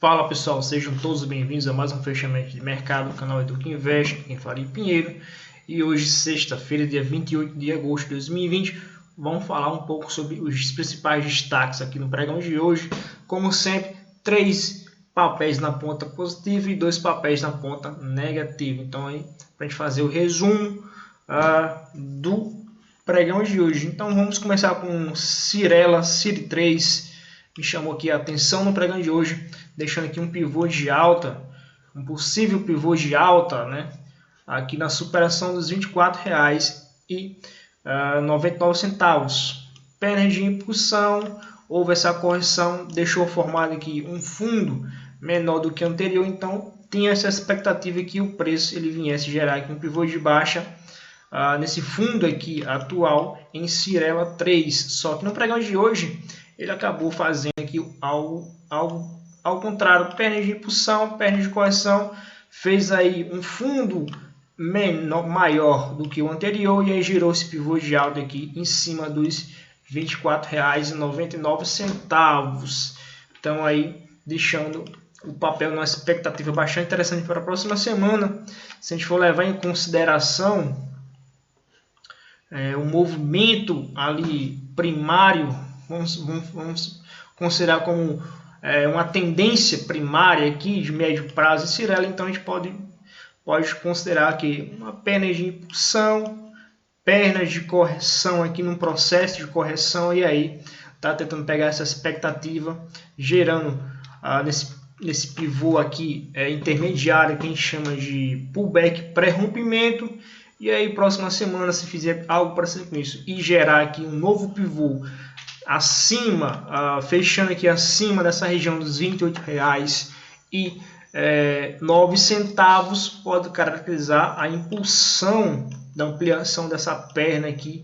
Fala pessoal, sejam todos bem-vindos a mais um fechamento de mercado do canal Educa Invest, quem fala em Pinheiro. E hoje, sexta-feira, dia 28 de agosto de 2020, vamos falar um pouco sobre os principais destaques aqui no pregão de hoje. Como sempre, 3 papéis na ponta positiva e 2 papéis na ponta negativa. Então, aí, para a gente fazer o resumo do pregão de hoje. Então, vamos começar com Cyrela, CIR3. Me chamou aqui a atenção no pregão de hoje, deixando aqui um pivô de alta, um possível pivô de alta, né? Aqui na superação dos R$ 24,99. Perna de impulsão, houve essa correção, deixou formado aqui um fundo menor do que o anterior, então tinha essa expectativa que o preço ele viesse gerar aqui um pivô de baixa nesse fundo aqui atual em Cyrela 3. Só que no pregão de hoje ele acabou fazendo aqui algo ao contrário, perna de impulsão, perna de correção, fez aí um fundo maior do que o anterior e aí girou esse pivô de alta aqui em cima dos R$ 24,99. Então aí deixando o papel numa expectativa bastante interessante para a próxima semana. Se a gente for levar em consideração o movimento ali primário, vamos considerar como uma tendência primária aqui de médio prazo em Cyrela, então a gente pode considerar aqui uma perna de impulsão, pernas de correção aqui num processo de correção, e aí está tentando pegar essa expectativa, gerando nesse pivô aqui intermediário que a gente chama de pullback pré-rompimento. E aí, próxima semana, se fizer algo parecido com isso e gerar aqui um novo pivô acima, fechando aqui acima dessa região dos R$ 28,09, pode caracterizar a impulsão da ampliação dessa perna aqui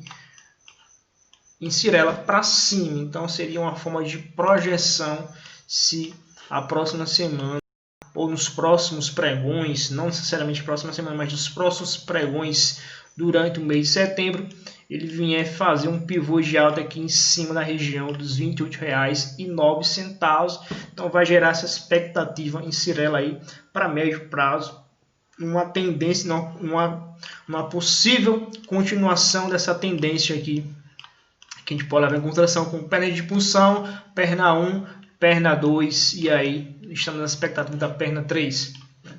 em Cyrela para cima. Então, seria uma forma de projeção se a próxima semana ou nos próximos pregões, não necessariamente próxima semana, mas nos próximos pregões durante o mês de setembro, ele vier fazer um pivô de alta aqui em cima da região dos R$ 28,09. Então vai gerar essa expectativa em Cyrela aí para médio prazo, uma tendência, uma possível continuação dessa tendência aqui, que a gente pode levar em consideração com perna de impulsão, perna 1, perna 2 e aí estamos na expectativa da perna 3, né?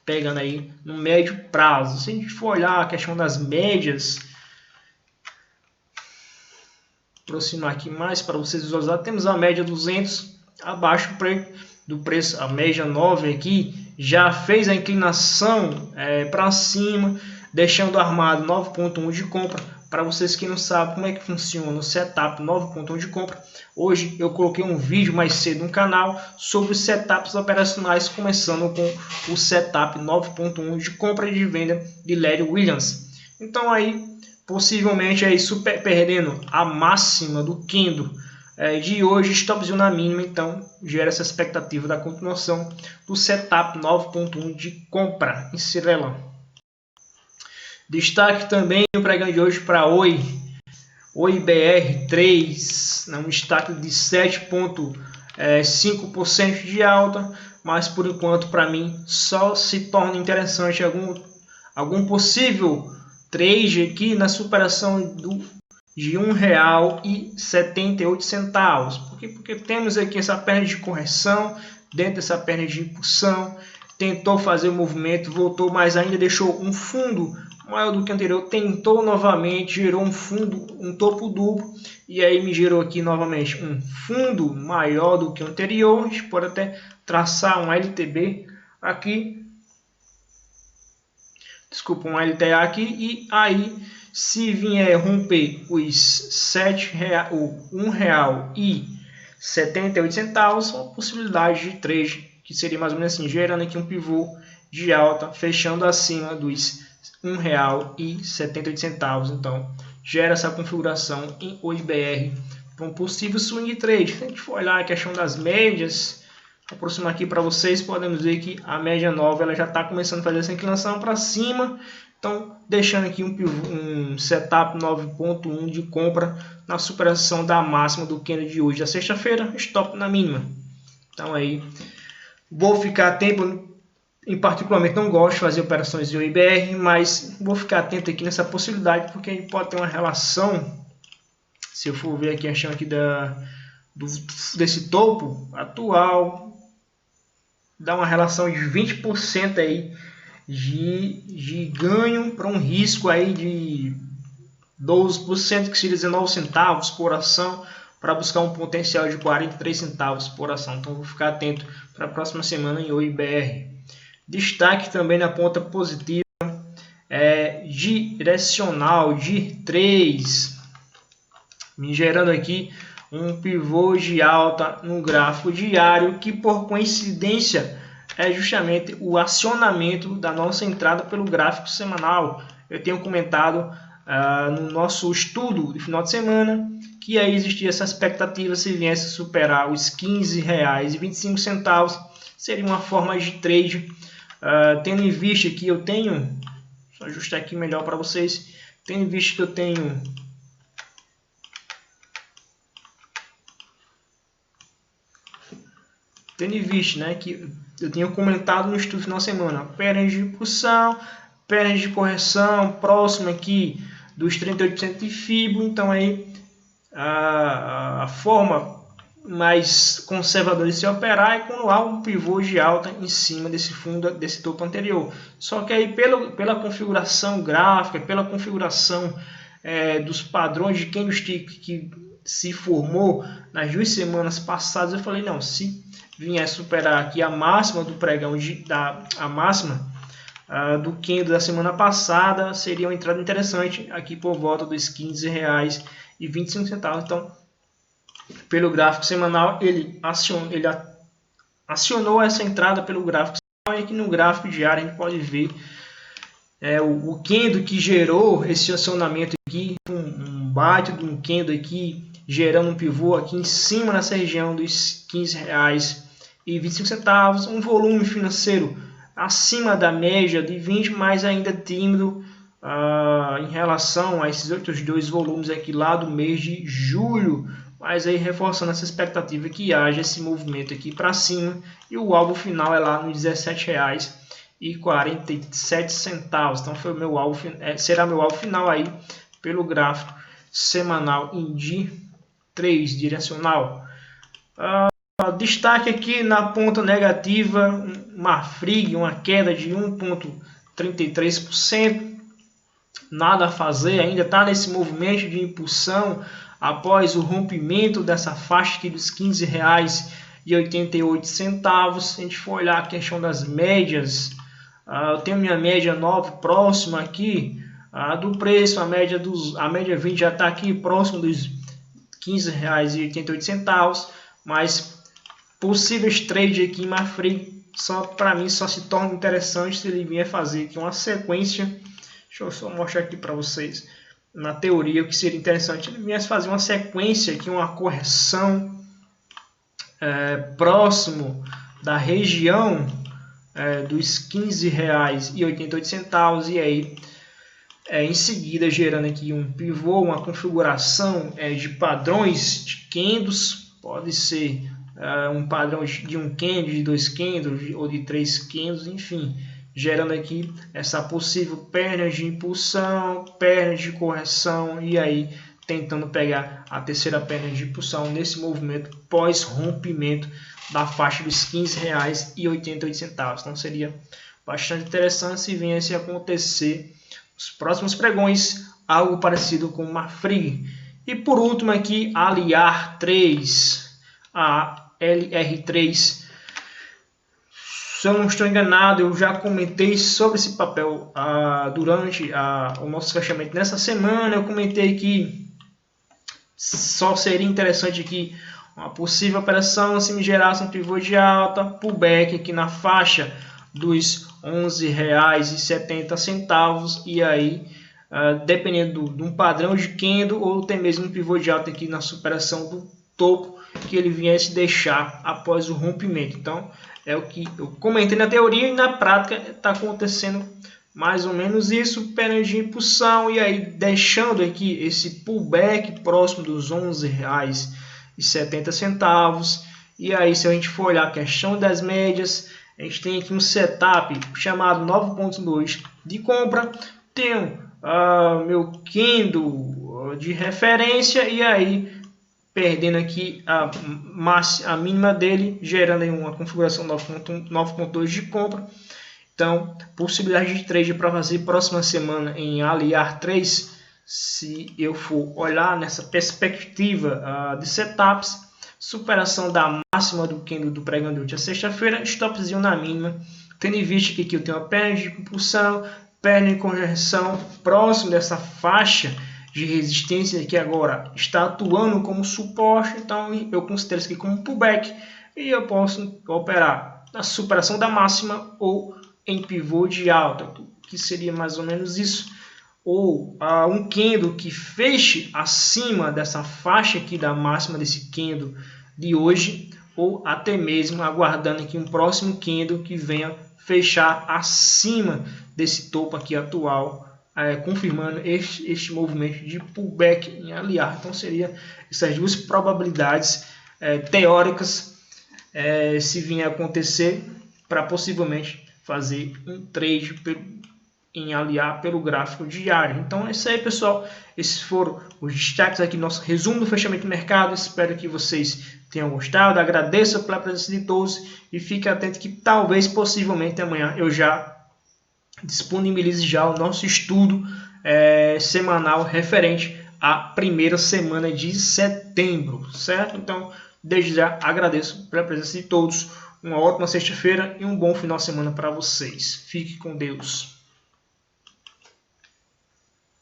Pegando aí no médio prazo. Se a gente for olhar a questão das médias, aproximar aqui mais para vocês visualizar, temos a média 200 abaixo do preço, a média 9 aqui já fez a inclinação para cima, deixando armado 9.1 de compra. Para vocês que não sabem como é que funciona o setup 9.1 de compra, hoje eu coloquei um vídeo mais cedo no canal sobre os setups operacionais, começando com o setup 9.1 de compra e de venda de Larry Williams. Então aí, possivelmente aí perdendo a máxima do candle de hoje, stop na mínima, então gera essa expectativa da continuação do setup 9.1 de compra em Cyrela. Destaque também no pregão de hoje para Oi BR3, um destaque de 7,5% de alta, mas por enquanto para mim só se torna interessante algum possível trade aqui na superação de R$ 1,78. Porque temos aqui essa perna de correção, dentro dessa perna de impulsão, tentou fazer o movimento, voltou, mas ainda deixou um fundo maior do que o anterior, tentou novamente, gerou um fundo, um topo duplo, e aí me gerou aqui novamente um fundo maior do que o anterior. A gente pode até traçar um LTB aqui, um LTA aqui, e aí se vier romper os R$ 1,78, uma possibilidade de trade que seria mais ou menos assim, gerando aqui um pivô de alta, fechando acima dos R$ 1,78. Então, gera essa configuração em Oi BR para um possível swing trade. Se a gente for olhar a questão das médias, aproximar aqui para vocês, podemos ver que a média nova ela já está começando a fazer essa inclinação para cima. Então, deixando aqui um setup 9.1 de compra na superação da máxima do candle de hoje, da sexta-feira, stop na mínima. Então, aí Vou ficar atento, em particularmente não gosto de fazer operações de OIBR, mas vou ficar atento aqui nessa possibilidade, porque a gente pode ter uma relação, se eu for ver aqui a questão aqui desse topo atual, dá uma relação de 20% aí de ganho para um risco aí de 12%, que seria 19 centavos por ação, para buscar um potencial de 43 centavos por ação. Então vou ficar atento para a próxima semana em OIBR. Destaque também na ponta positiva direcional de 3, me gerando aqui um pivô de alta no gráfico diário, que por coincidência é justamente o acionamento da nossa entrada pelo gráfico semanal. Eu tenho comentado no nosso estudo de final de semana que aí existia essa expectativa, se viesse superar os R$ 15,25, seria uma forma de trade, tendo em vista que eu tenho, só ajustar aqui melhor para vocês, tendo em vista que eu tenho tendo em vista, né, que eu tenho comentado no estudo final de semana, pernas de impulsão, pernas de correção, próximo aqui dos 38% de FIBO, então aí a forma mais conservadora de se operar é quando há um pivô de alta em cima desse fundo, desse topo anterior. Só que aí pela configuração gráfica, pela configuração dos padrões de candlestick que se formou nas 2 semanas passadas, eu falei, não, se vier superar aqui a máxima do pregão, a máxima do candle da semana passada, seria uma entrada interessante aqui por volta dos R$ 15,25. Então, pelo gráfico semanal, ele acionou essa entrada pelo gráfico semanal, e aqui no gráfico diário a gente pode ver o candle que gerou esse acionamento aqui, um bate de um candle aqui, gerando um pivô aqui em cima nessa região dos R$ 15,25, um volume financeiro acima da média de 20, mas ainda tímido em relação a esses outros 2 volumes aqui lá do mês de julho, mas aí reforçando essa expectativa que haja esse movimento aqui para cima, e o alvo final é lá nos R$ 17,47. Então foi o meu alvo, será meu alvo final aí pelo gráfico semanal em D3 direcional. Destaque aqui na ponta negativa, Marfrig, uma queda de 1,33%, nada a fazer, ainda está nesse movimento de impulsão após o rompimento dessa faixa aqui dos R$ 15,88. Se a gente for olhar a questão das médias, eu tenho minha média 9 próxima aqui do preço, a média 20 já está aqui próximo dos R$ 15,88, mas possíveis trade aqui em Marfrig, para mim só se torna interessante se ele vier fazer aqui uma sequência. Deixa eu só mostrar aqui para vocês na teoria o que seria interessante. Ele viesse fazer uma sequência aqui, uma correção próximo da região dos R$ 15,88, e aí em seguida gerando aqui um pivô, uma configuração de padrões de candles, pode ser um padrão de um candle, de 2 candles ou de 3 candles, enfim, gerando aqui essa possível perna de impulsão, perna de correção, e aí tentando pegar a terceira perna de impulsão nesse movimento pós rompimento da faixa dos R$ 15,88. Então seria bastante interessante se viesse a acontecer nos próximos pregões algo parecido com o Marfrig. E por último aqui, a Aliar 3, a LR3, se eu não estou enganado, eu já comentei sobre esse papel durante o nosso fechamento nessa semana. Eu comentei que só seria interessante aqui uma possível operação se me gerasse um pivô de alta, pullback aqui na faixa dos R$ 11,70, e aí dependendo de um padrão de candle ou até mesmo um pivô de alta aqui na superação do topo que ele viesse deixar após o rompimento. Então é o que eu comentei na teoria, e na prática está acontecendo mais ou menos isso, perna de impulsão, e aí deixando aqui esse pullback próximo dos R$ 11,70, E aí, se a gente for olhar a questão das médias, a gente tem aqui um setup chamado 9.2 de compra. Tenho meu candle de referência e aí perdendo aqui a mínima dele, gerando aí uma configuração 9.2 de compra. Então, possibilidade de trade para fazer próxima semana em Aliar 3, se eu for olhar nessa perspectiva de setups, superação da máxima do candle do pregão de última sexta-feira, stopzinho na mínima, tendo em vista que aqui eu tenho uma perna de impulsão, perna de conversão próximo dessa faixa de resistência que agora está atuando como suporte, então eu considero isso aqui como pullback e eu posso operar na superação da máxima ou em pivô de alta, que seria mais ou menos isso, ou um candle que feche acima dessa faixa aqui da máxima desse candle de hoje, ou até mesmo aguardando aqui um próximo candle que venha fechar acima desse topo aqui atual, confirmando este movimento de pullback em Aliar. Então seria essas duas probabilidades teóricas se vier a acontecer para possivelmente fazer um trade em Aliar pelo gráfico diário. Então é isso aí, pessoal. Esses foram os destaques aqui do nosso resumo do fechamento do mercado. Espero que vocês tenham gostado. Agradeço pela presença de todos e fique atento que talvez, possivelmente, amanhã eu já disponibilize já o nosso estudo semanal referente à primeira semana de setembro, certo? Então, desde já agradeço pela presença de todos. Uma ótima sexta-feira e um bom final de semana para vocês. Fique com Deus.